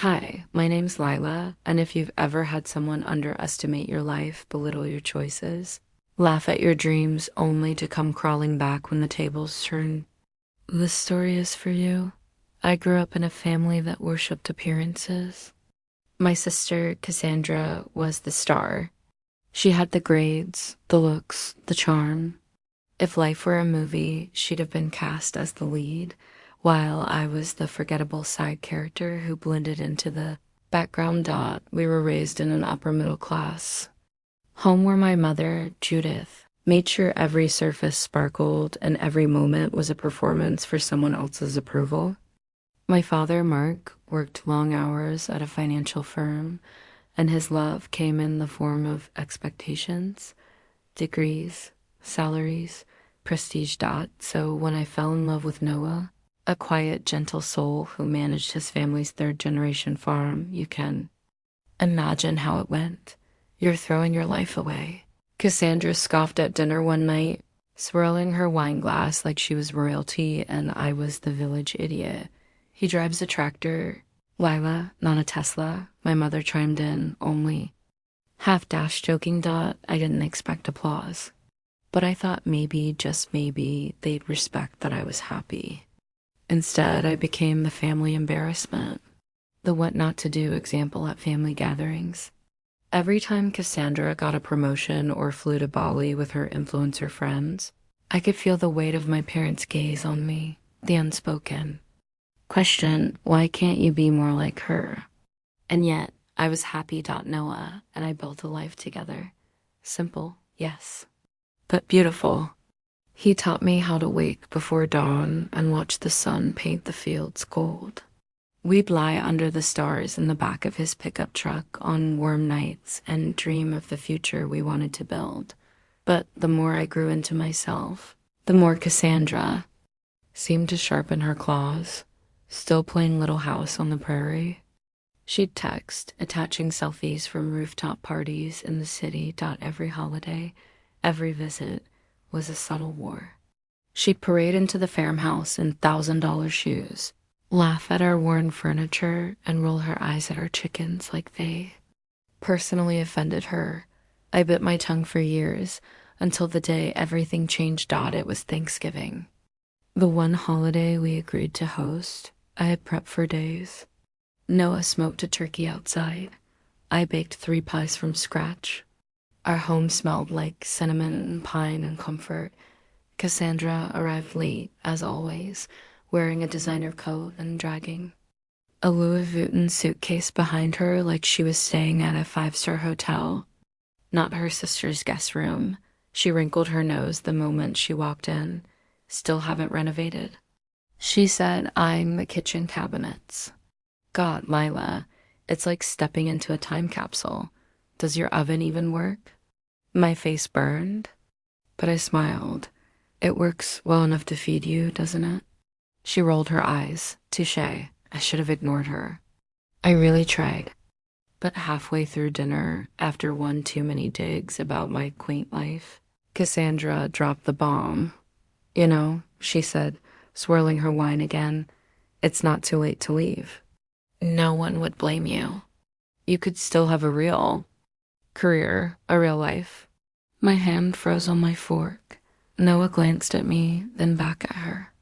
Hi, my name's Lila, and if you've ever had someone underestimate your life, belittle your choices, laugh at your dreams only to come crawling back when the tables turn, this story is for you. I grew up in a family that worshipped appearances. My sister, Cassandra, was the star. She had the grades, the looks, the charm. If life were a movie, she'd have been cast as the lead, while I was the forgettable side character who blended into the background dot. We were raised in an upper middle class home where my mother, Judith, made sure every surface sparkled and every moment was a performance for someone else's approval. My father, Mark, worked long hours at a financial firm, and his love came in the form of expectations, degrees, salaries, prestige dot. So when I fell in love with Noah, a quiet, gentle soul who managed his family's third-generation farm, you can imagine how it went. You're throwing your life away. Cassandra scoffed at dinner one night, swirling her wine glass like she was royalty and I was the village idiot. He drives a tractor. Lila, not a Tesla, my mother chimed in, only half-dash joking dot. I didn't expect applause. But I thought maybe, just maybe, they'd respect that I was happy. Instead, I became the family embarrassment, the what not to do example at family gatherings. Every time Cassandra got a promotion or flew to Bali with her influencer friends, I could feel the weight of my parents' gaze on me, the unspoken question, why can't you be more like her? And yet, I was happy. Noah and I built a life together. Simple, yes, but beautiful. He taught me how to wake before dawn and watch the sun paint the fields gold. We'd lie under the stars in the back of his pickup truck on warm nights and dream of the future we wanted to build. But the more I grew into myself, the more Cassandra seemed to sharpen her claws, still playing Little House on the Prairie. She'd text, attaching selfies from rooftop parties in the city. Every holiday, every visit was a subtle war. She'd parade into the farmhouse in $1,000 shoes, laugh at our worn furniture, and roll her eyes at our chickens like they personally offended her. I bit my tongue for years, until the day everything changed. It was Thanksgiving. The one holiday we agreed to host. I had prepped for days. Noah smoked a turkey outside. I baked 3 pies from scratch. Our home smelled like cinnamon, pine, and comfort. Cassandra arrived late, as always, wearing a designer coat and dragging a Louis Vuitton suitcase behind her like she was staying at a 5-star hotel, not her sister's guest room. She wrinkled her nose the moment she walked in. Still haven't renovated. She said, I'm the kitchen cabinets. God, Lila, it's like stepping into a time capsule. Does your oven even work? My face burned, but I smiled. It works well enough to feed you, doesn't it? She rolled her eyes. Touché. I should have ignored her. I really tried. But halfway through dinner, after one too many digs about my quaint life, Cassandra dropped the bomb. You know, she said, swirling her wine again, it's not too late to leave. No one would blame you. You could still have a real career, a real life. My hand froze on my fork. Noah glanced at me, then back at her.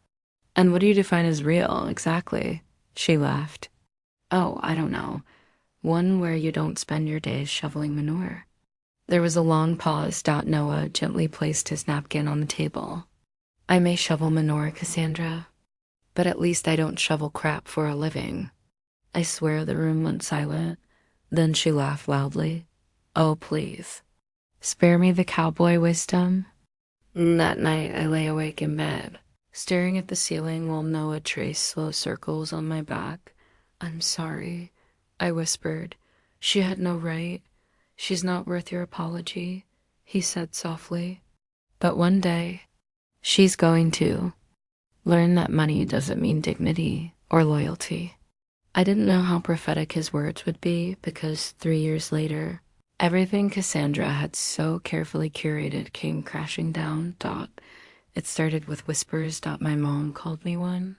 And what do you define as real, exactly? She laughed. Oh, I don't know. One where you don't spend your days shoveling manure. There was a long pause. Noah gently placed his napkin on the table. I may shovel manure, Cassandra, but at least I don't shovel crap for a living. I swear the room went silent. Then she laughed loudly. Oh, please. Spare me the cowboy wisdom. That night I lay awake in bed, staring at the ceiling while Noah traced slow circles on my back. I'm sorry, I whispered. She had no right. She's not worth your apology, he said softly. But one day, she's going to learn that money doesn't mean dignity or loyalty. I didn't know how prophetic his words would be because 3 years later, everything Cassandra had so carefully curated came crashing down. It started with whispers. My mom called me one.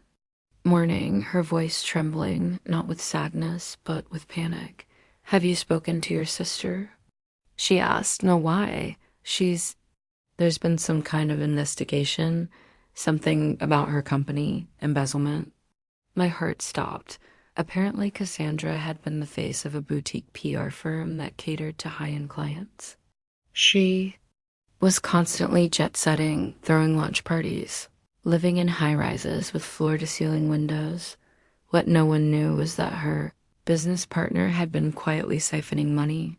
morning, her voice trembling, not with sadness, but with panic. "Have you spoken to your sister?" She asked. "No, why?" There's been some kind of investigation, something about her company, embezzlement. My heart stopped. Apparently, Cassandra had been the face of a boutique PR firm that catered to high-end clients. She was constantly jet-setting, throwing launch parties, living in high-rises with floor-to-ceiling windows. What no one knew was that her business partner had been quietly siphoning money.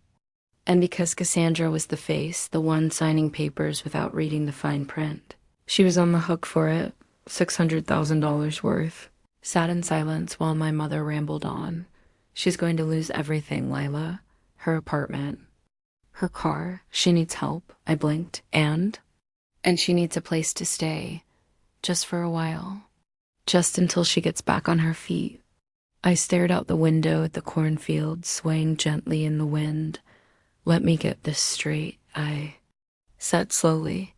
And because Cassandra was the face, the one signing papers without reading the fine print, she was on the hook for it, $600,000 worth. Sat in silence while my mother rambled on. "She's going to lose everything, Lila. Her apartment, her car. She needs help." I blinked. And she needs a place to stay. Just for a while. Just until she gets back on her feet. I stared out the window at the cornfields swaying gently in the wind. "Let me get this straight," I said slowly.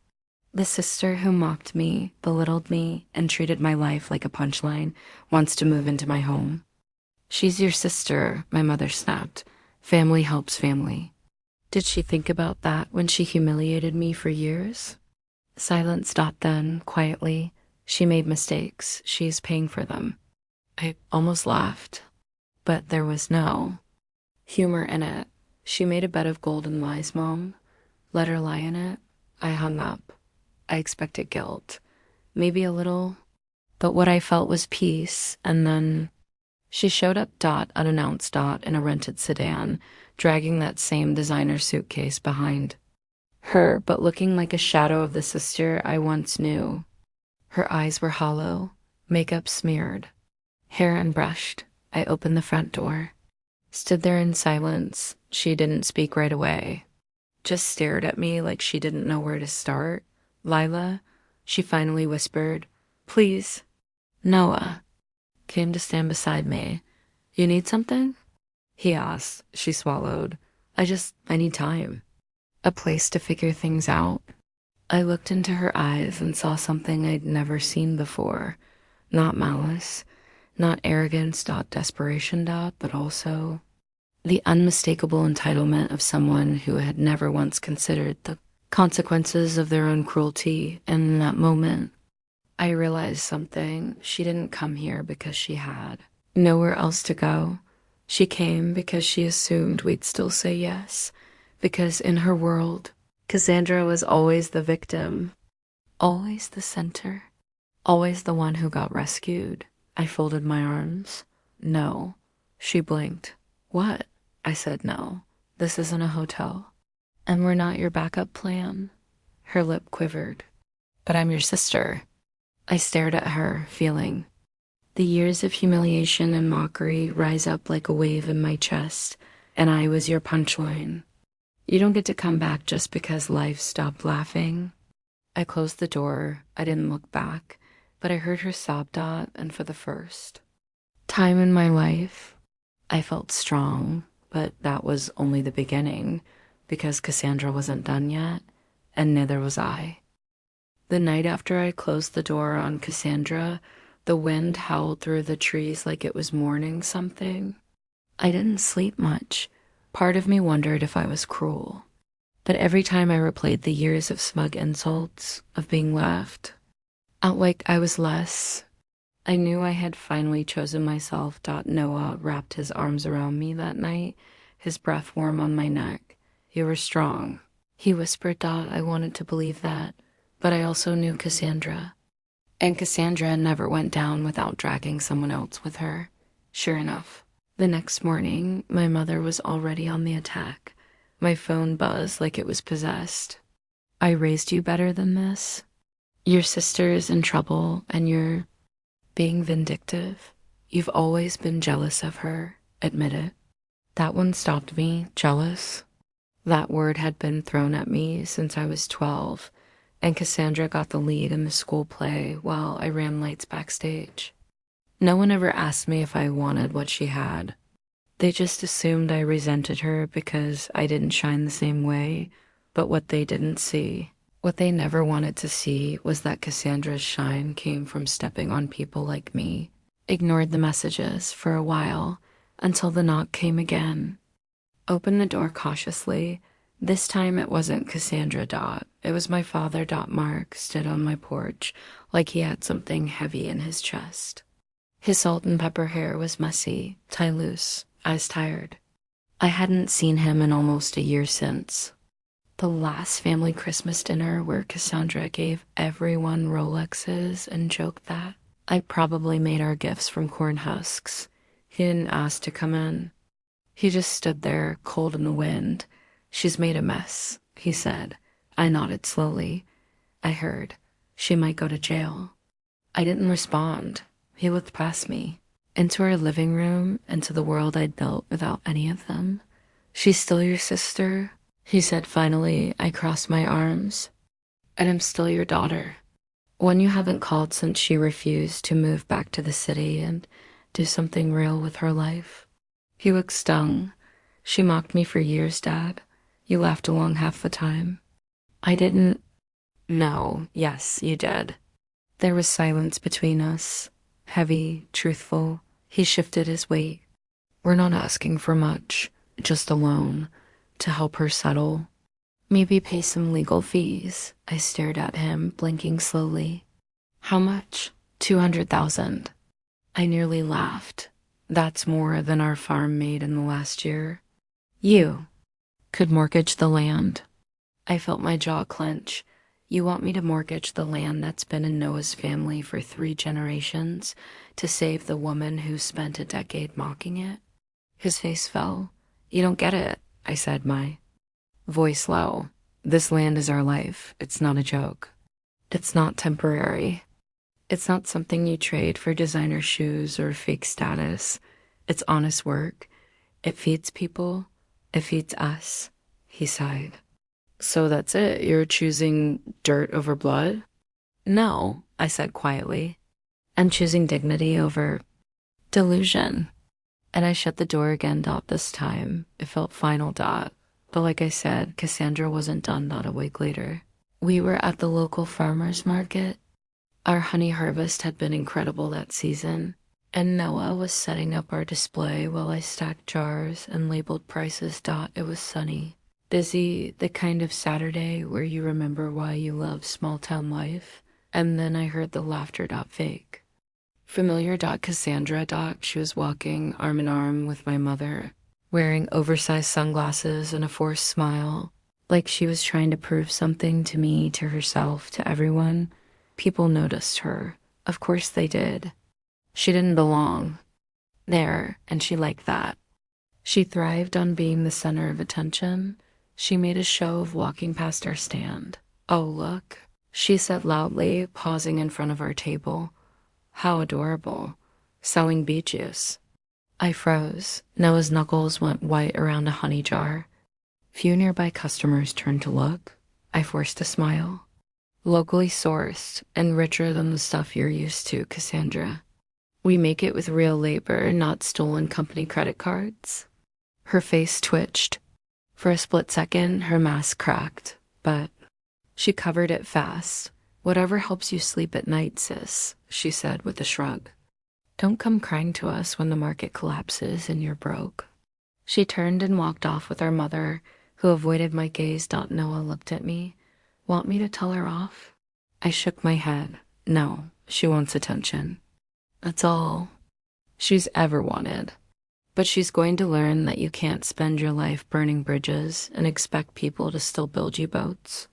"The sister who mocked me, belittled me, and treated my life like a punchline wants to move into my home." "She's your sister," my mother snapped. "Family helps family." Did she think about that when she humiliated me for years? Silence. Then, quietly, "She made mistakes. She's paying for them." I almost laughed, but there was no humor in it. "She made a bed of golden lies, Mom. Let her lie in it." I hung up. I expected guilt, maybe a little, but what I felt was peace. And then she showed up, unannounced, in a rented sedan, dragging that same designer suitcase behind her, but looking like a shadow of the sister I once knew. Her eyes were hollow, makeup smeared, hair unbrushed. I opened the front door, stood there in silence. She didn't speak right away, just stared at me like she didn't know where to start. "Lila," she finally whispered. "Please." Noah came to stand beside me. "You need something?" he asked. She swallowed. I need time. A place to figure things out." I looked into her eyes and saw something I'd never seen before. Not malice, not arrogance, desperation, but also the unmistakable entitlement of someone who had never once considered the consequences of their own cruelty. And in that moment, I realized something. She didn't come here because she had nowhere else to go. She came because she assumed we'd still say yes. Because in her world, Cassandra was always the victim, always the center, always the one who got rescued. I folded my arms. "No." She blinked. "What?" I said. "No. This isn't a hotel. And we're not your backup plan." Her lip quivered. "But I'm your sister." I stared at her, feeling the years of humiliation and mockery rise up like a wave in my chest. "And I was your punchline. You don't get to come back just because life stopped laughing." I closed the door. I didn't look back, but I heard her sob. And for the first time in my life, I felt strong. But that was only the beginning, because Cassandra wasn't done yet, and neither was I. The night after I closed the door on Cassandra, the wind howled through the trees like it was mourning something. I didn't sleep much. Part of me wondered if I was cruel. But every time I replayed the years of smug insults, of being left out like I was less, I knew I had finally chosen myself. Noah wrapped his arms around me that night, his breath warm on my neck. "You were strong," he whispered. I wanted to believe that, but I also knew Cassandra. And Cassandra never went down without dragging someone else with her. Sure enough, the next morning, my mother was already on the attack. My phone buzzed like it was possessed. "I raised you better than this. Your sister is in trouble, and you're being vindictive. You've always been jealous of her. Admit it." That one stopped me. Jealous? That word had been thrown at me since I was 12, and Cassandra got the lead in the school play while I ran lights backstage. No one ever asked me if I wanted what she had. They just assumed I resented her because I didn't shine the same way. But what they didn't see, what they never wanted to see, was that Cassandra's shine came from stepping on people like me Ignored the messages for a while until the knock came again. Opened the door cautiously. This time it wasn't Cassandra. It was my father. Mark stood on my porch like he had something heavy in his chest. His salt and pepper hair was messy, tie loose, eyes tired. I hadn't seen him in almost a year since the last family Christmas dinner where Cassandra gave everyone Rolexes and joked that I probably made our gifts from corn husks. He didn't ask to come in. He just stood there, cold in the wind. "She's made a mess," he said. I nodded slowly. I heard, "She might go to jail." I didn't respond. He looked past me, into our living room, into the world I'd built without any of them. "She's still your sister," he said finally. I crossed my arms. "And I'm still your daughter. One you haven't called since she refused to move back to the city and do something real with her life." He looked stung. "She mocked me for years, Dad. You laughed along half the time." I didn't. "No, yes, you did." There was silence between us, heavy, truthful. He shifted his weight. "We're not asking for much, just a loan to help her settle. Maybe pay some legal fees." I stared at him, blinking slowly. "How much?" 200,000. I nearly laughed. "That's more than our farm made in the last year. You could mortgage the land." I felt my jaw clench. "You want me to mortgage the land that's been in Noah's family for 3 generations to save the woman who spent a decade mocking it?" His face fell. "You don't get it," I said, my voice low. "This land is our life. It's not a joke. It's not temporary. It's not something you trade for designer shoes or fake status. It's honest work. It feeds people. It feeds us." He sighed. "So that's it? You're choosing dirt over blood?" "No," I said quietly. "I'm choosing dignity over delusion." And I shut the door again. This time. It felt final. But like I said, Cassandra wasn't done. A week later, we were at the local farmer's market. Our honey harvest had been incredible that season, and Noah was setting up our display while I stacked jars and labeled prices. It was sunny, busy, the kind of Saturday where you remember why you love small town life. And then I heard the laughter. Fake. Familiar. Cassandra. She was walking arm in arm with my mother, wearing oversized sunglasses and a forced smile, like she was trying to prove something to me, to herself, to everyone. People noticed her. Of course they did. She didn't belong there, and she liked that. She thrived on being the center of attention. She made a show of walking past our stand. "Oh, look," she said loudly, pausing in front of our table. "How adorable. Selling beet juice." I froze. Noah's knuckles went white around a honey jar. Few nearby customers turned to look. I forced a smile. "Locally sourced and richer than the stuff you're used to, Cassandra. We make it with real labor, not stolen company credit cards." Her face twitched. For a split second, her mask cracked, but she covered it fast. "Whatever helps you sleep at night, sis," she said with a shrug. "Don't come crying to us when the market collapses and you're broke." She turned and walked off with our mother, who avoided my gaze. Noah looked at me. "Want me to tell her off?" I shook my head. "No, she wants attention. That's all she's ever wanted. But she's going to learn that you can't spend your life burning bridges and expect people to still build you boats."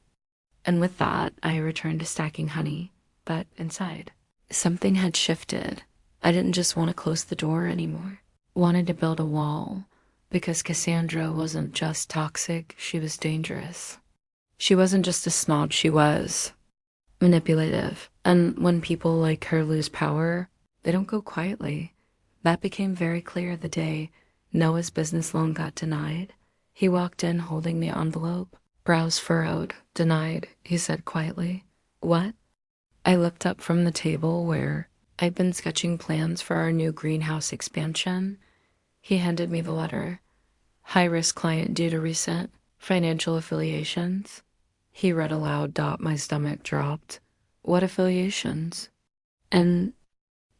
And with that, I returned to stacking honey. But inside, something had shifted. I didn't just want to close the door anymore. Wanted to build a wall, because Cassandra wasn't just toxic, she was dangerous. She wasn't just a snob, she was manipulative. And when people like her lose power, they don't go quietly. That became very clear the day Noah's business loan got denied. He walked in holding the envelope, brows furrowed. "Denied," he said quietly. "What?" I looked up from the table where I'd been sketching plans for our new greenhouse expansion. He handed me the letter. "High-risk client due to recent financial affiliations." He read aloud. My stomach dropped. "What affiliations?" And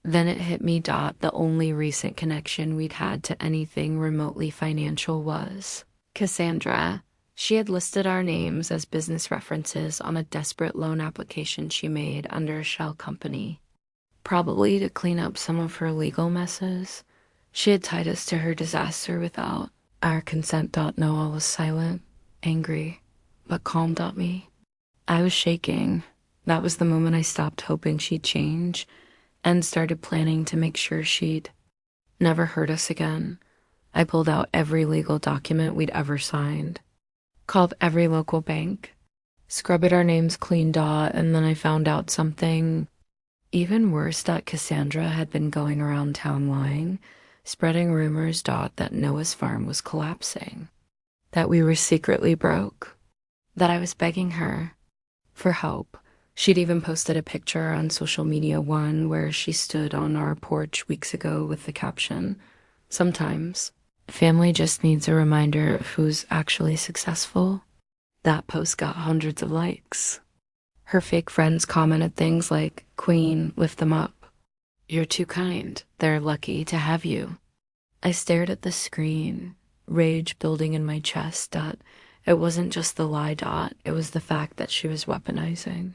Then it hit me. The only recent connection we'd had to anything remotely financial was Cassandra. She had listed our names as business references on a desperate loan application she made under a shell company, probably to clean up some of her legal messes. She had tied us to her disaster without our consent. Noah was silent, angry, but calm. Me. I was shaking. That was the moment I stopped hoping she'd change and started planning to make sure she'd never hurt us again. I pulled out every legal document we'd ever signed, called every local bank, scrubbed our names clean. And then I found out something even worse. Cassandra had been going around town lying, spreading rumors. That Noah's farm was collapsing, that we were secretly broke, that I was begging her for help. She'd even posted a picture on social media, one where she stood on our porch weeks ago with the caption, "Sometimes family just needs a reminder of who's actually successful." That post got hundreds of likes. Her fake friends commented things like, "Queen, lift them up. You're too kind. They're lucky to have you." I stared at the screen, rage building in my chest. It wasn't just the lie. It was the fact that she was weaponizing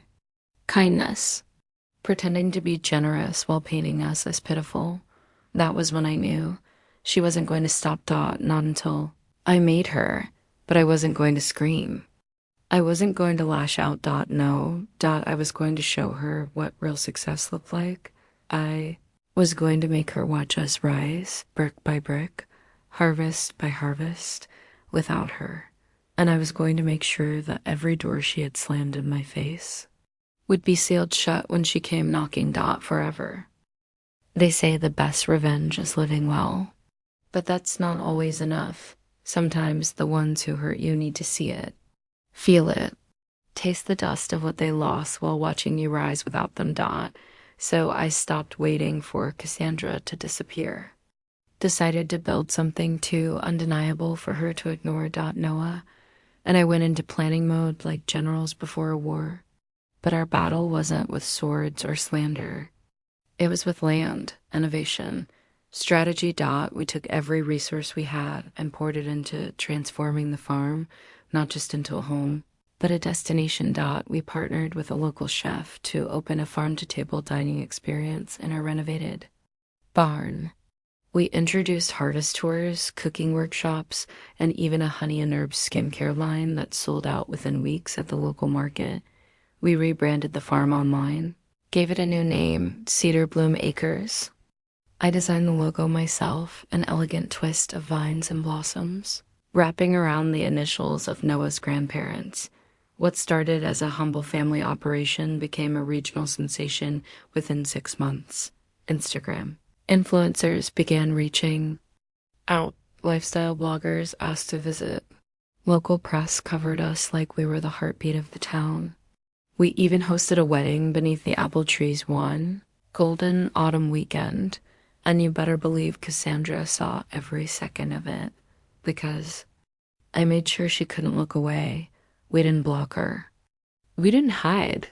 kindness, pretending to be generous while painting us as pitiful. That was when I knew she wasn't going to stop. Not until I made her, but I wasn't going to scream. I wasn't going to lash out. No. I was going to show her what real success looked like. I was going to make her watch us rise, brick by brick, harvest by harvest, without her. And I was going to make sure that every door she had slammed in my face would be sealed shut when she came knocking. Forever. They say the best revenge is living well, but that's not always enough. Sometimes the ones who hurt you need to see it, feel it, taste the dust of what they lost while watching you rise without them. So I stopped waiting for Cassandra to disappear. Decided to build something too undeniable for her to ignore. Noah, and I went into planning mode like generals before a war. But our battle wasn't with swords or slander. It was with land, innovation, strategy. We took every resource we had and poured it into transforming the farm, not just into a home, but a destination. We partnered with a local chef to open a farm-to-table dining experience in our renovated barn. We introduced harvest tours, cooking workshops, and even a honey and herbs skincare line that sold out within weeks at the local market. We rebranded the farm online, gave it a new name, Cedar Bloom Acres. I designed the logo myself, an elegant twist of vines and blossoms, wrapping around the initials of Noah's grandparents. What started as a humble family operation became a regional sensation within 6 months. Instagram. Influencers began reaching out. Lifestyle bloggers asked to visit. Local press covered us like we were the heartbeat of the town. We even hosted a wedding beneath the apple trees one golden autumn weekend, and you better believe Cassandra saw every second of it, because I made sure she couldn't look away. We didn't block her. We didn't hide.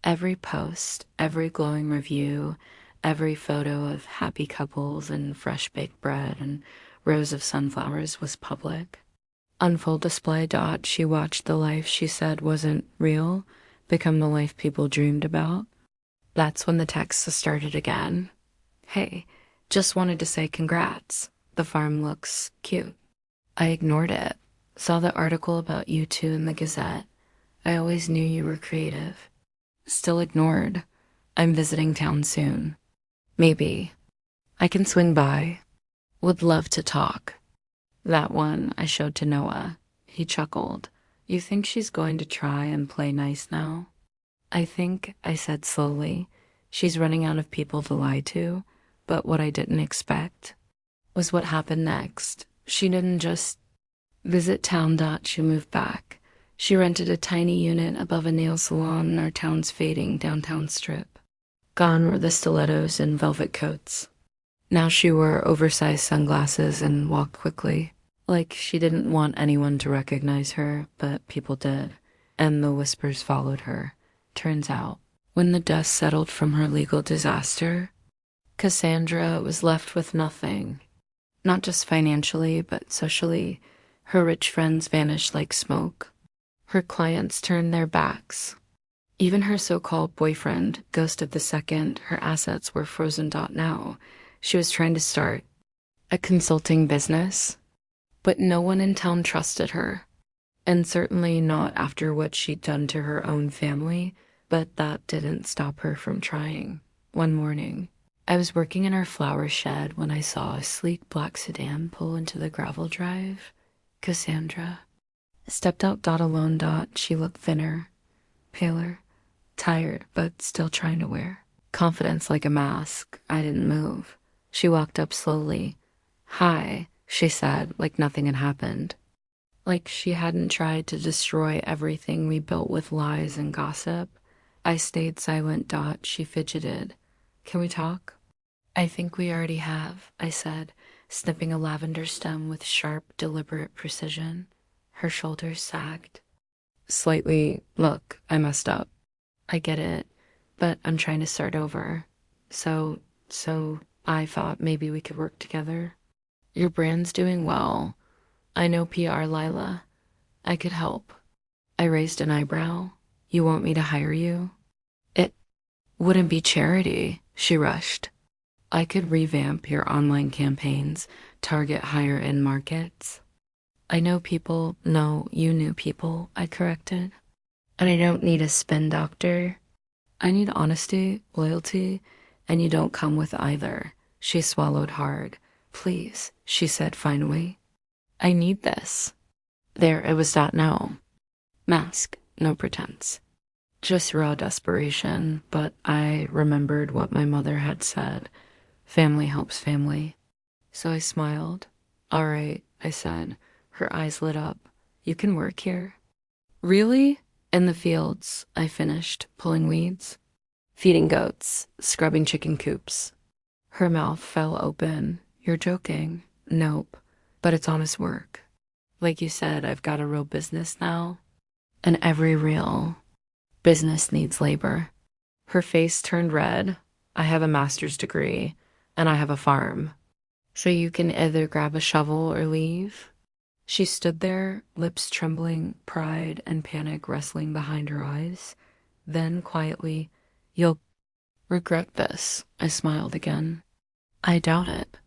Every post, every glowing review, every photo of happy couples and fresh baked bread and rows of sunflowers was public. On full display. She watched the life she said wasn't real become the life people dreamed about. That's when the texts started again. "Hey, just wanted to say congrats. The farm looks cute." I ignored it. Saw the article about you two in the Gazette. I always knew you were creative. Still ignored. "I'm visiting town soon. Maybe I can swing by. Would love to talk." That one I showed to Noah. He chuckled. "You think she's going to try and play nice now?" "I think," I said slowly, "she's running out of people to lie to." But what I didn't expect was what happened next. She didn't just visit town. She moved back. She rented a tiny unit above a nail salon in our town's fading downtown strip. Gone were the stilettos and velvet coats. Now she wore oversized sunglasses and walked quickly, like she didn't want anyone to recognize her, but people did, and the whispers followed her. Turns out, when the dust settled from her legal disaster, Cassandra was left with nothing, not just financially, but socially. Her rich friends vanished like smoke. Her clients turned their backs. Even her so-called boyfriend, ghost of the second her assets were frozen. Now, she was trying to start a consulting business, but no one in town trusted her, and certainly not after what she'd done to her own family, but that didn't stop her from trying. One morning, I was working in our flower shed when I saw a sleek black sedan pull into the gravel drive. Cassandra stepped out. Alone. She looked thinner, paler, tired, but still trying to wear confidence like a mask. I didn't move. She walked up slowly. "Hi," she said, like nothing had happened. Like she hadn't tried to destroy everything we built with lies and gossip. I stayed silent. She fidgeted. "Can we talk?" "I think we already have," I said, snipping a lavender stem with sharp, deliberate precision. Her shoulders sagged slightly. "Look, I messed up. I get it, but I'm trying to start over. So I thought maybe we could work together. Your brand's doing well. I know PR, Lila. I could help." I raised an eyebrow. "You want me to hire you?" "It wouldn't be charity," she rushed. "I could revamp your online campaigns, target higher-end markets." "I know people." "No, you knew people," I corrected. "And I don't need a spin doctor. I need honesty, loyalty, and you don't come with either." She swallowed hard. "Please," she said finally. "I need this." There it was. No mask, no pretense. Just raw desperation, but I remembered what my mother had said. Family helps family. So I smiled. "All right," I said. Her eyes lit up. "You can work here." "Really?" "In the fields," I finished, pulling weeds, feeding goats, scrubbing chicken coops. Her mouth fell open. "You're joking." "Nope, but it's honest work. Like you said, I've got a real business now, and every real business needs labor." Her face turned red. "I have a master's degree, and I have a farm. So you can either grab a shovel or leave." She stood there, lips trembling, pride and panic wrestling behind her eyes. Then quietly, "You'll regret this." I smiled again. "I doubt it."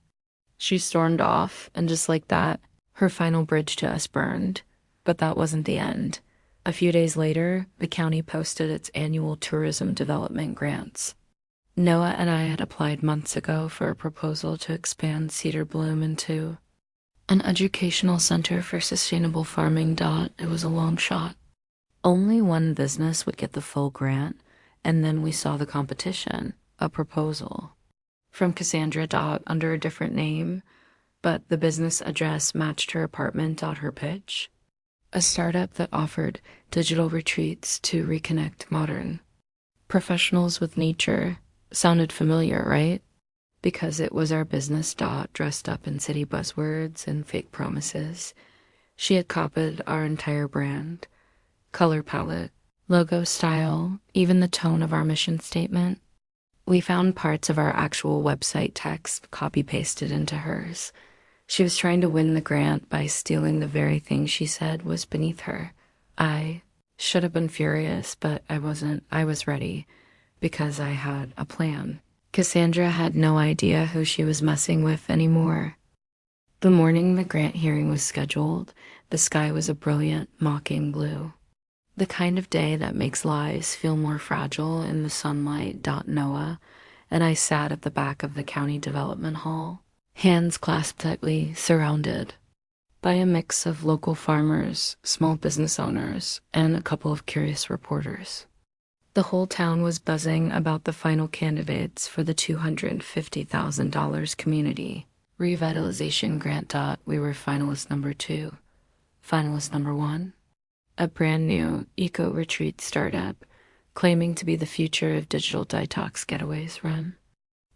She stormed off, and just like that, her final bridge to us burned. But that wasn't the end. A few days later, the county posted its annual tourism development grants. Noah and I had applied months ago for a proposal to expand Cedar Bloom into an educational center for sustainable farming. It was a long shot. Only one business would get the full grant, and then we saw the competition, a proposal from Cassandra. Under a different name, but the business address matched her apartment. Her pitch, a startup that offered digital retreats to reconnect modern professionals with nature. Sounded familiar, right? Because it was our business. Dressed up in city buzzwords and fake promises. She had copied our entire brand, color palette, logo style, even the tone of our mission statement. We found parts of our actual website text copy-pasted into hers. She was trying to win the grant by stealing the very thing she said was beneath her. I should have been furious, but I wasn't. I was ready because I had a plan. Cassandra had no idea who she was messing with anymore. The morning the grant hearing was scheduled, the sky was a brilliant, mocking blue. The kind of day that makes lies feel more fragile in the sunlight. Noah and I sat at the back of the county development hall, hands clasped tightly, surrounded by a mix of local farmers, small business owners, and a couple of curious reporters. The whole town was buzzing about the final candidates for the $250,000 community revitalization grant. We were finalist number 2. Finalist number 1, a brand new eco-retreat startup claiming to be the future of digital detox getaways run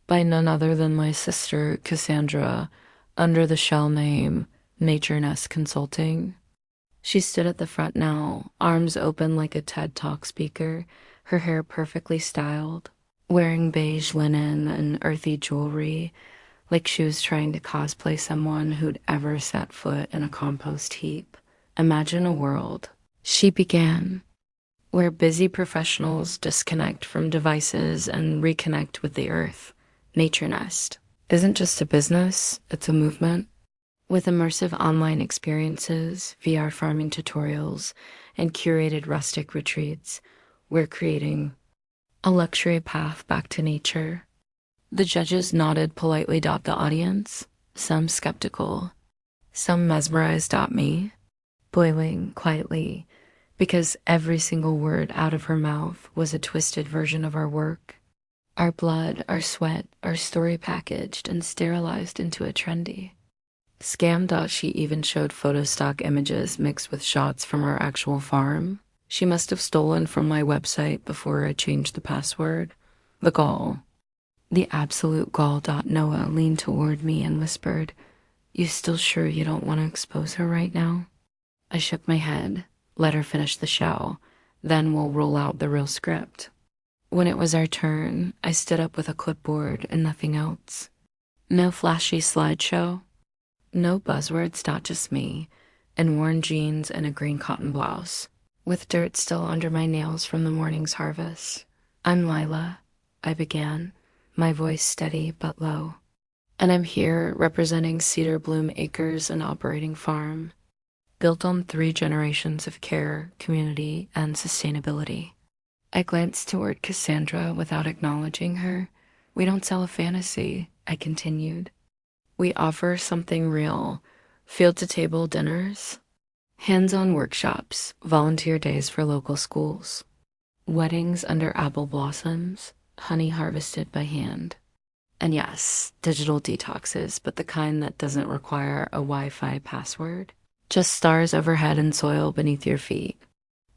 by none other than my sister, Cassandra, under the shell name Nature Nest Consulting. She stood at the front now, arms open like a TED Talk speaker, her hair perfectly styled, wearing beige linen and earthy jewelry, like she was trying to cosplay someone who'd ever set foot in a compost heap. Imagine a world, she began, where busy professionals disconnect from devices and reconnect with the earth. Nature Nest isn't just a business, it's a movement. With immersive online experiences, VR farming tutorials, and curated rustic retreats, we're creating a luxury path back to nature. The judges nodded politely. The audience, some skeptical, some mesmerized. Me, boiling quietly, because every single word out of her mouth was a twisted version of our work. Our blood, our sweat, our story packaged and sterilized into a trendy scam. She even showed photo stock images mixed with shots from our actual farm. She must have stolen from my website before I changed the password. The gall. The absolute gall. Noah leaned toward me and whispered, "You still sure you don't want to expose her right now?" I shook my head. Let her finish the show. Then we'll roll out the real script. When it was our turn, I stood up with a clipboard and nothing else. No flashy slideshow. No buzzwords. Just me, in worn jeans and a green cotton blouse, with dirt still under my nails from the morning's harvest. "I'm Lila," I began, my voice steady but low. "And I'm here representing Cedar Bloom Acres, an operating farm, built on 3 generations of care, community, and sustainability." I glanced toward Cassandra without acknowledging her. "We don't sell a fantasy," I continued. "We offer something real. Field-to-table dinners, hands-on workshops, volunteer days for local schools, weddings under apple blossoms, honey harvested by hand. And yes, digital detoxes, but the kind that doesn't require a Wi-Fi password. Just stars overhead and soil beneath your feet."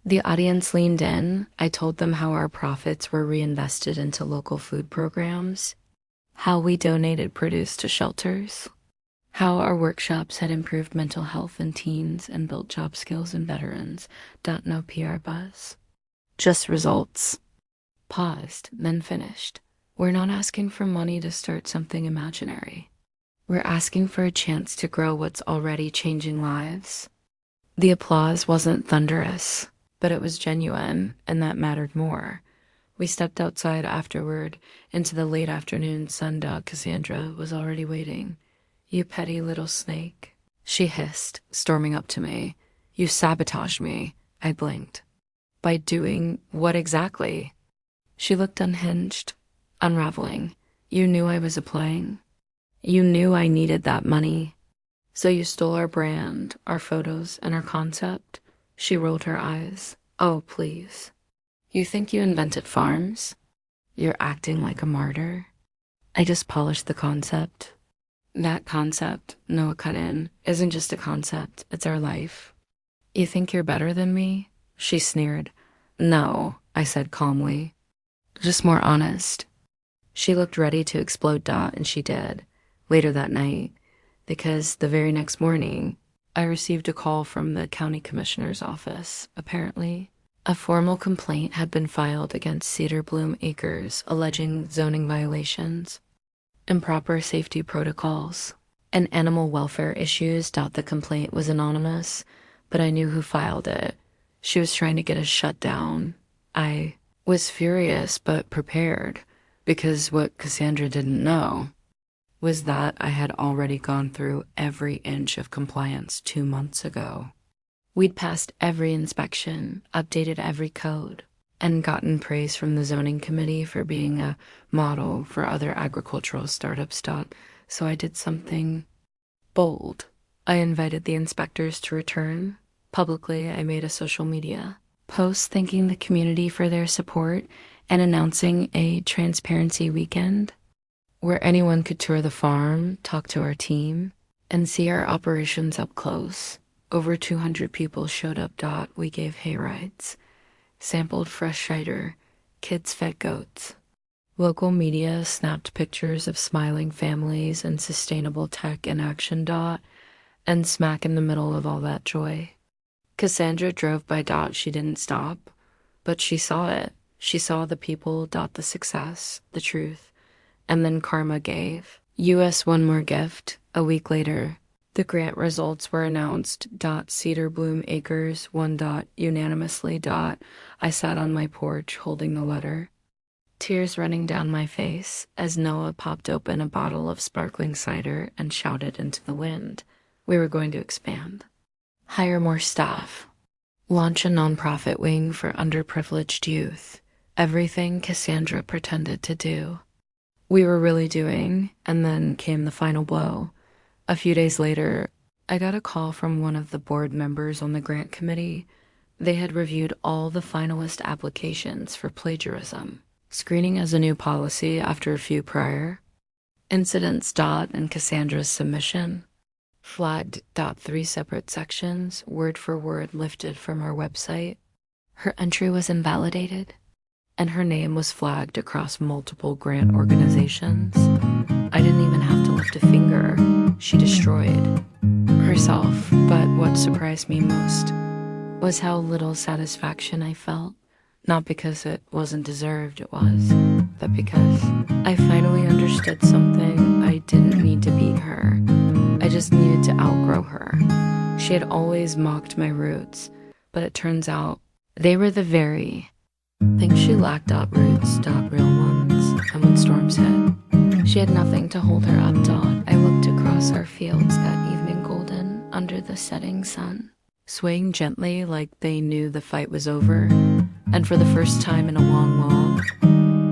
The audience leaned in. I told them how our profits were reinvested into local food programs, how we donated produce to shelters, how our workshops had improved mental health in teens and built job skills in veterans. No PR buzz. Just results. Paused, then finished. "We're not asking for money to start something imaginary. We're asking for a chance to grow what's already changing lives." The applause wasn't thunderous, but it was genuine, and that mattered more. We stepped outside afterward into the late afternoon sun. Cassandra was already waiting. "You petty little snake," she hissed, storming up to me. "You sabotaged me." I blinked. "By doing what exactly?" She looked unhinged, unraveling. "You knew I was applying. You knew I needed that money. So you stole our brand, our photos, and our concept." She rolled her eyes. "Oh, please. You think you invented farms? You're acting like a martyr." I just polished the concept. "That concept," Noah cut in, "isn't just a concept, it's our life." "You think you're better than me?" She sneered. "No," I said calmly. "Just more honest." She looked ready to explode. And she did. Later that night, because the very next morning, I received a call from the county commissioner's office. Apparently, a formal complaint had been filed against Cedar Bloom Acres, alleging zoning violations, improper safety protocols, and animal welfare issues. The complaint was anonymous, but I knew who filed it. She was trying to get us shut down. I was furious but prepared, because what Cassandra didn't know was that I had already gone through every inch of compliance 2 months ago. We'd passed every inspection, updated every code, and gotten praise from the zoning committee for being a model for other agricultural startups. So I did something bold. I invited the inspectors to return. Publicly, I made a social media post thanking the community for their support and announcing a transparency weekend where anyone could tour the farm, talk to our team, and see our operations up close. Over 200 people showed up. We gave hay rides, sampled fresh cider, kids fed goats. Local media snapped pictures of smiling families and sustainable tech in action. And smack in the middle of all that joy, Cassandra drove by. She didn't stop, but she saw it. She saw the people, the success, the truth, and then karma gave. US one more gift. A week later, the grant results were announced. Cedar Bloom Acres, one. Unanimously. I sat on my porch holding the letter, tears running down my face as Noah popped open a bottle of sparkling cider and shouted into the wind. We were going to expand. Hire more staff. Launch a nonprofit wing for underprivileged youth. Everything Cassandra pretended to do. We were really doing, and then came the final blow. A few days later, I got a call from one of the board members on the grant committee. They had reviewed all the finalist applications for plagiarism, screening as a new policy after a few prior incidents. And Cassandra's submission flagged. 3 separate sections, word for word lifted from our website. Her entry was invalidated, and her name was flagged across multiple grant organizations. I didn't even have to lift a finger. She destroyed herself. But what surprised me most was how little satisfaction I felt. Not because it wasn't deserved, it was, but because I finally understood something. I didn't need to beat her. I just needed to outgrow her. She had always mocked my roots, but it turns out they were the very thing she lacked. Roots. Real ones. And when storms hit, she had nothing to hold her up. I looked across our fields that evening, golden under the setting sun, swaying gently like they knew the fight was over. And for the first time in a long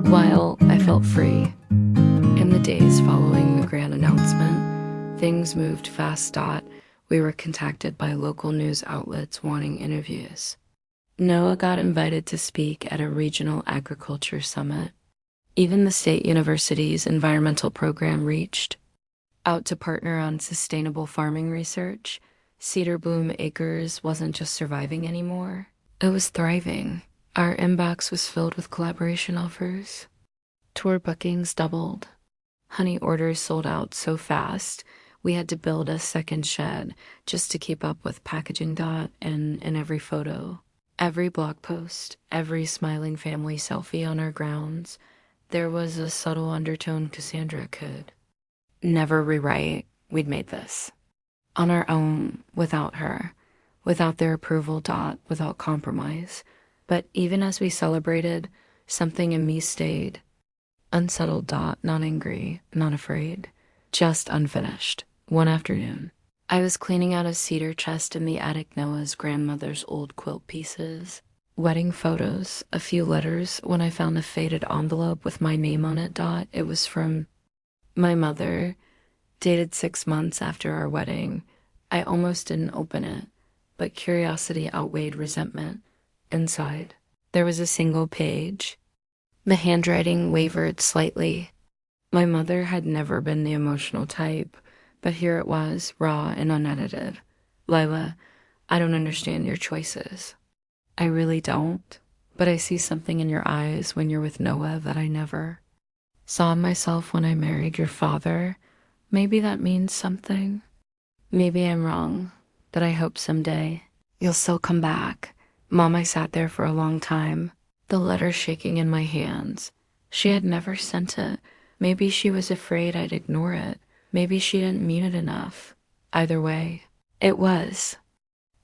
while, I felt free. In the days following the grant announcement, things moved fast. We were contacted by local news outlets wanting interviews. Noah got invited to speak at a regional agriculture summit. Even the state university's environmental program reached out to partner on sustainable farming research. Cedar Bloom Acres wasn't just surviving anymore, it was thriving. Our inbox was filled with collaboration offers. Tour bookings doubled. Honey orders sold out so fast, we had to build a second shed just to keep up with packaging. And in every photo, every blog post, every smiling family selfie on our grounds, there was a subtle undertone. Cassandra could never rewrite. We'd made this on our own, without her, without their approval. Without compromise. But even as we celebrated, something in me stayed unsettled. Not angry, not afraid, just unfinished. One afternoon, I was cleaning out a cedar chest in the attic. Noah's grandmother's old quilt pieces, wedding photos, a few letters, when I found a faded envelope with my name on it. It was from my mother, dated 6 months after our wedding. I almost didn't open it, but curiosity outweighed resentment. Inside, there was a single page. The handwriting wavered slightly. My mother had never been the emotional type, but here it was, raw and unedited. Lila, I don't understand your choices. I really don't, but I see something in your eyes when you're with Noah that I never saw in myself when I married your father. Maybe that means something. Maybe I'm wrong, but I hope someday you'll still come back. Mom, I sat there for a long time, the letter shaking in my hands. She had never sent it. Maybe she was afraid I'd ignore it. Maybe she didn't mean it enough. Either way, it was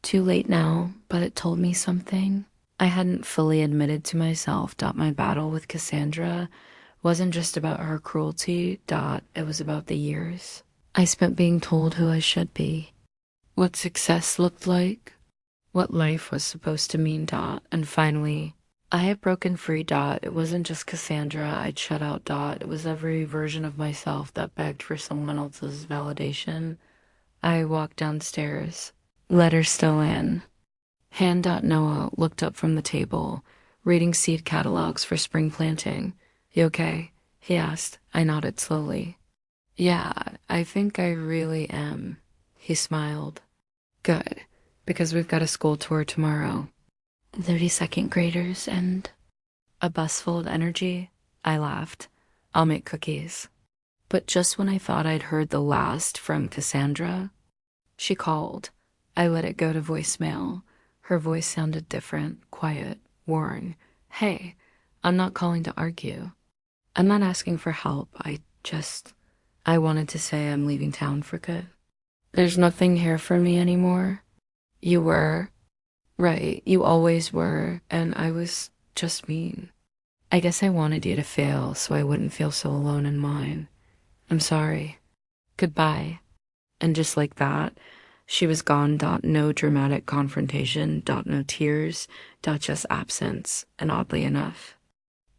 too late now, but it told me something I hadn't fully admitted to myself. My battle with Cassandra wasn't just about her cruelty. It was about the years I spent being told who I should be, what success looked like, what life was supposed to mean. And finally, I had broken free. It wasn't just Cassandra I'd shut out. It was every version of myself that begged for someone else's validation. I walked downstairs, letter still in hand. Noah looked up from the table, reading seed catalogs for spring planting. You okay? He asked. I nodded slowly. Yeah, I think I really am. He smiled. Good, because we've got a school tour tomorrow. 32nd graders and a bus full of energy. I laughed. I'll make cookies. But just when I thought I'd heard the last from Cassandra, she called. I let it go to voicemail. Her voice sounded different, quiet, worn. Hey, I'm not calling to argue. I'm not asking for help. I wanted to say I'm leaving town for good. There's nothing here for me anymore. You were. Right, you always were, and I was just mean. I guess I wanted you to fail so I wouldn't feel so alone in mine. I'm sorry. Goodbye. And just like that, she was gone. No dramatic confrontation. No tears. Just absence. And oddly enough,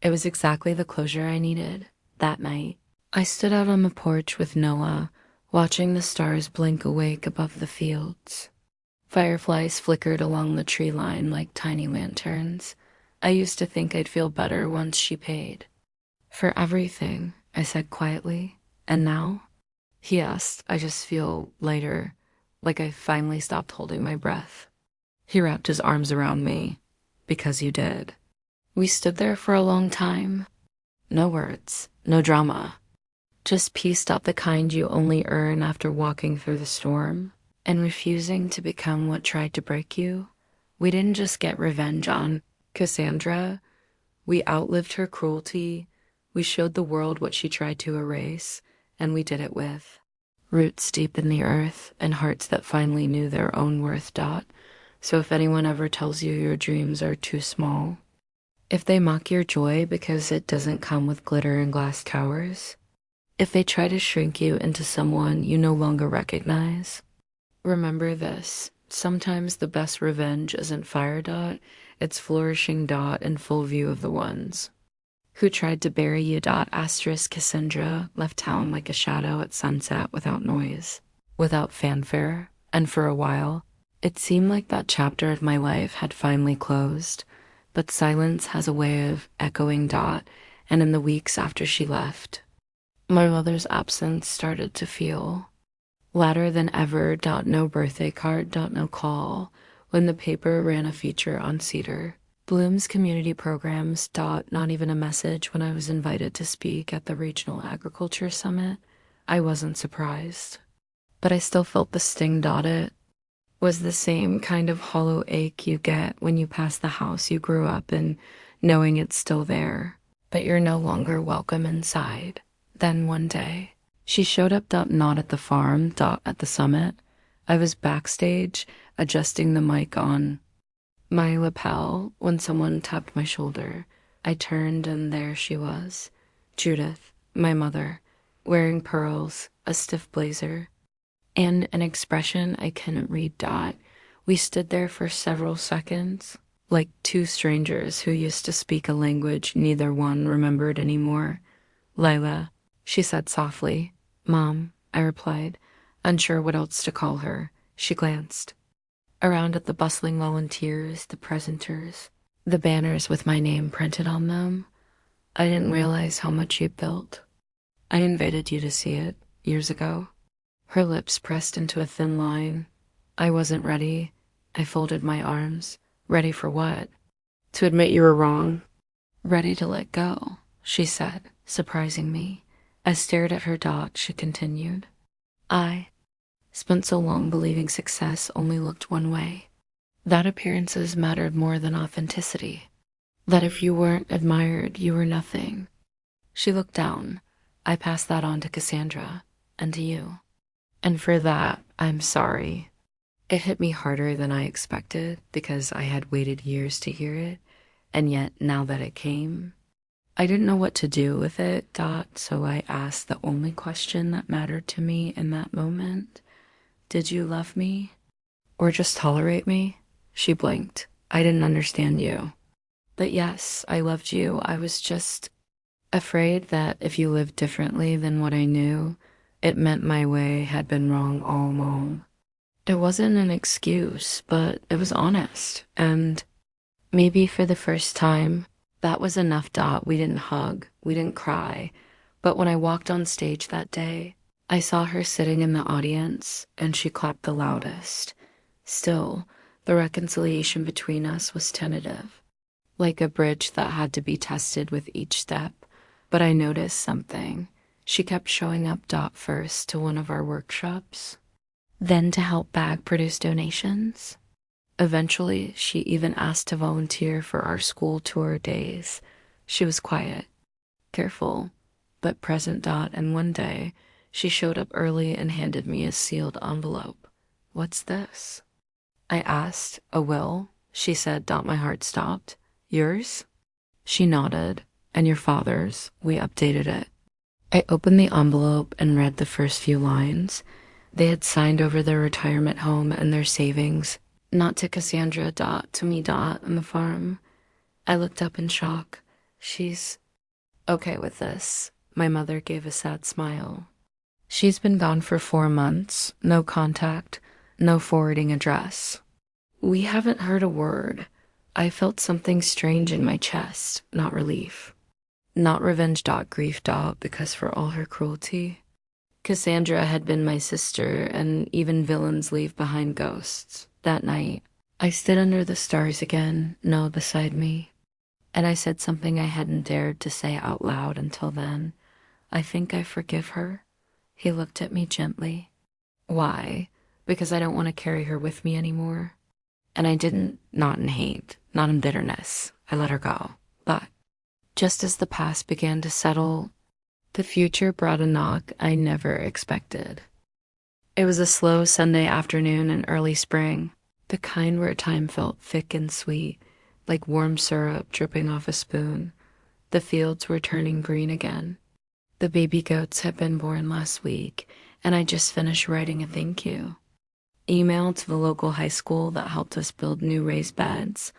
it was exactly the closure I needed that night. I stood out on the porch with Noah, watching the stars blink awake above the fields. Fireflies flickered along the tree line like tiny lanterns. I used to think I'd feel better once she paid. For everything, I said quietly. And now? He asked. I just feel lighter, like I finally stopped holding my breath. He wrapped his arms around me. Because you did. We stood there for a long time. No words, no drama. Just pieced up the kind you only earn after walking through the storm and refusing to become what tried to break you. We didn't just get revenge on Cassandra. We outlived her cruelty. We showed the world what she tried to erase, and we did it with roots deep in the earth and hearts that finally knew their own worth. So if anyone ever tells you your dreams are too small, if they mock your joy because it doesn't come with glitter and glass towers, if they try to shrink you into someone you no longer recognize, remember this. Sometimes the best revenge isn't fire. It's flourishing. In full view of the ones who tried to bury you. Asterisk Cassandra left town like a shadow at sunset without noise, without fanfare, and for a while, it seemed like that chapter of my life had finally closed. But silence has a way of echoing. And in the weeks after she left, my mother's absence started to feel louder than ever. No birthday card. No call. When the paper ran a feature on Cedar Bloom's community programs. Not even a message when I was invited to speak at the Regional Agriculture Summit. I wasn't surprised, but I still felt the sting. It was the same kind of hollow ache you get when you pass the house you grew up in, knowing it's still there, but you're no longer welcome inside. Then one day, she showed up. Not at the farm. At the summit. I was backstage, adjusting the mic on my lapel when someone tapped my shoulder. I turned and there she was, Judith, my mother, wearing pearls, a stiff blazer, and an expression I couldn't read. We stood there for several seconds, like two strangers who used to speak a language neither one remembered anymore. Lila, she said softly. Mom, I replied, unsure what else to call her. She glanced around at the bustling volunteers, the presenters, the banners with my name printed on them. I didn't realize how much you built. I invited you to see it years ago. Her lips pressed into a thin line. I wasn't ready. I folded my arms. Ready for what? To admit you were wrong. Ready to let go, she said, surprising me. I stared at her. She continued. I spent so long believing success only looked one way. That appearances mattered more than authenticity. That if you weren't admired, you were nothing. She looked down. I passed that on to Cassandra and to you. And for that, I'm sorry. It hit me harder than I expected because I had waited years to hear it. And yet, now that it came, I didn't know what to do with it. So I asked the only question that mattered to me in that moment. Did you love me? Or just tolerate me? She blinked. I didn't understand you. But yes, I loved you. I was just afraid that if you lived differently than what I knew, it meant my way had been wrong all along. It wasn't an excuse, but it was honest. And maybe for the first time, that was enough. We didn't hug. We didn't cry. But when I walked on stage that day, I saw her sitting in the audience, and she clapped the loudest. Still, the reconciliation between us was tentative, like a bridge that had to be tested with each step. But I noticed something. She kept showing up. First to one of our workshops, then to help bag produce donations. Eventually, she even asked to volunteer for our school tour days. She was quiet, careful, but present. And one day, she showed up early and handed me a sealed envelope. What's this? I asked. A will? She said. My heart stopped. Yours? She nodded. And your father's. We updated it. I opened the envelope and read the first few lines. They had signed over their retirement home and their savings, not to Cassandra. To me. And the farm. I looked up in shock. She's okay with this. My mother gave a sad smile. She's been gone for 4 months. No contact. No forwarding address. We haven't heard a word. I felt something strange in my chest, not relief. Not revenge. Grief. Because for all her cruelty, Cassandra had been my sister, and even villains leave behind ghosts. That night, I stood under the stars again, Noah beside me, and I said something I hadn't dared to say out loud until then. I think I forgive her. He looked at me gently. Why? Because I don't want to carry her with me anymore. And I didn't, not in hate, not in bitterness. I let her go. But just as the past began to settle, the future brought a knock I never expected. It was a slow Sunday afternoon in early spring, the kind where time felt thick and sweet, like warm syrup dripping off a spoon. The fields were turning green again. The baby goats had been born last week, and I just finished writing a thank you email to the local high school that helped us build new raised beds.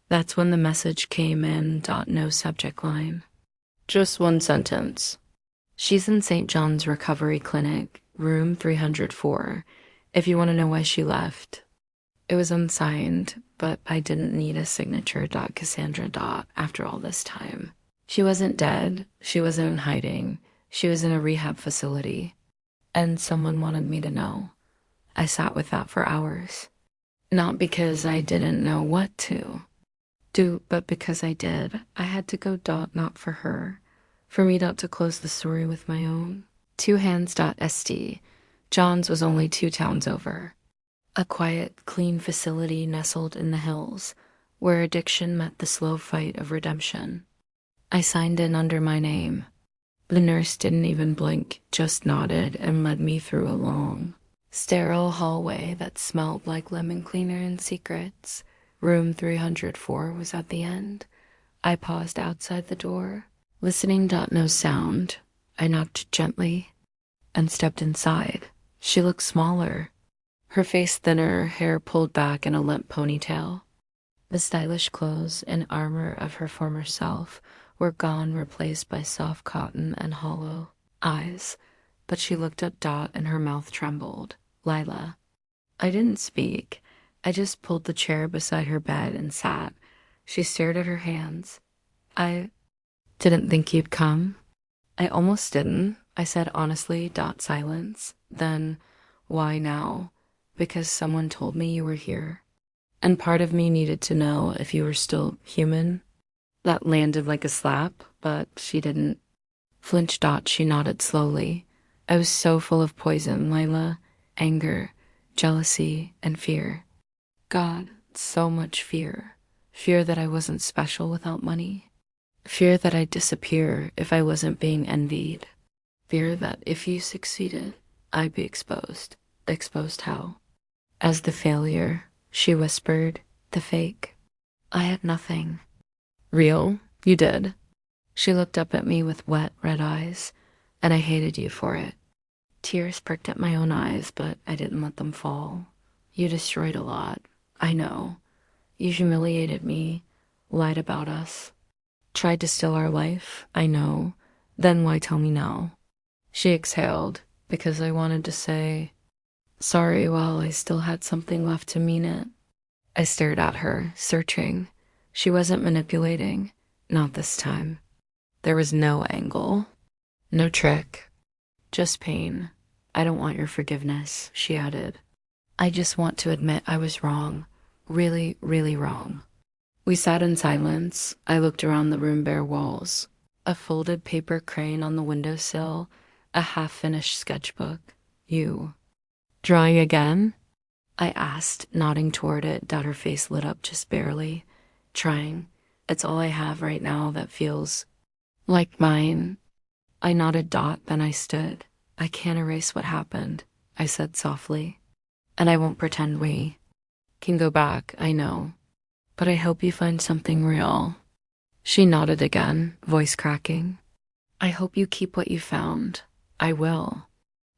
That's when the message came in. No subject line. Just one sentence. She's in St. John's Recovery Clinic, room 304, if you want to know why she left. It was unsigned, but I didn't need a signature. Cassandra. After all this time. She wasn't dead. She wasn't in hiding. She was in a rehab facility. And someone wanted me to know. I sat with that for hours. Not because I didn't know what to do, but because I did. I had to go. Not for her. For me. To close the story with my own. 2 hands. St. John's was only 2 towns over. A quiet, clean facility nestled in the hills, where addiction met the slow fight of redemption. I signed in under my name. The nurse didn't even blink, just nodded and led me through a long, sterile hallway that smelled like lemon cleaner and secrets. Room 304 was at the end. I paused outside the door, listening. No sound. I knocked gently and stepped inside. She looked smaller, her face thinner, hair pulled back in a limp ponytail. The stylish clothes and armor of her former self were gone, replaced by soft cotton and hollow eyes. But she looked up. And her mouth trembled. Lila. I didn't speak. I just pulled the chair beside her bed and sat. She stared at her hands. I didn't think you'd come. I almost didn't, I said honestly. Silence. Then, why now? Because someone told me you were here. And part of me needed to know if you were still human. That landed like a slap, but she didn't flinch. She nodded slowly. I was so full of poison, Lila. Anger, jealousy, and fear. God, so much fear. Fear that I wasn't special without money. Fear that I'd disappear if I wasn't being envied. Fear that if you succeeded, I'd be exposed. Exposed how? As the failure, she whispered. The fake. I had nothing. Real? You did. She looked up at me with wet, red eyes, and I hated you for it. Tears pricked at my own eyes, but I didn't let them fall. You destroyed a lot. I know. You humiliated me, lied about us, tried to steal our life. I know. Then why tell me now? She exhaled, because I wanted to say sorry while I still had something left to mean it. I stared at her, searching. She wasn't manipulating. Not this time. There was no angle. No trick. Just pain. I don't want your forgiveness, she added. I just want to admit I was wrong. Really, really wrong. We sat in silence. I looked around the room, bare walls. A folded paper crane on the windowsill. A half-finished sketchbook. You. Drawing again? I asked, nodding toward it. Her face lit up just barely. Trying. It's all I have right now that feels like mine. I nodded. Then I stood. I can't erase what happened, I said softly. And I won't pretend we can go back, I know. But I hope you find something real. She nodded again, voice cracking. I hope you keep what you found. I will.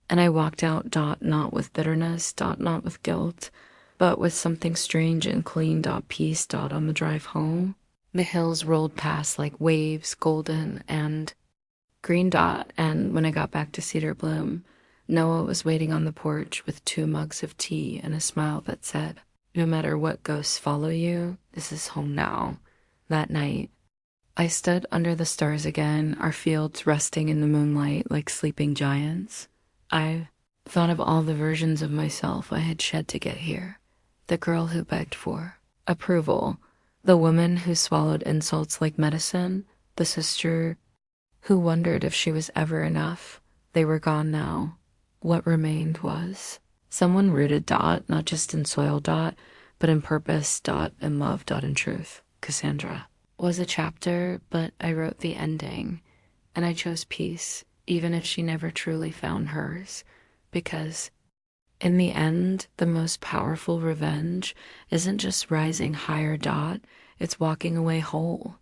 And I walked out. Not with bitterness. Not with guilt, but with something strange and clean. Peace. On the drive home. The hills rolled past like waves, golden and green. And when I got back to Cedar Bloom, Noah was waiting on the porch with 2 mugs of tea and a smile that said, no matter what ghosts follow you, this is home now. That night, I stood under the stars again, our fields resting in the moonlight like sleeping giants. I thought of all the versions of myself I had shed to get here. The girl who begged for approval, the woman who swallowed insults like medicine, the sister who wondered if she was ever enough. They were gone now. What remained was someone rooted. Not just in soil. But in purpose. In love. In truth. Cassandra was a chapter, but I wrote the ending, and I chose peace, even if she never truly found hers, because in the end, the most powerful revenge isn't just rising higher. It's walking away whole.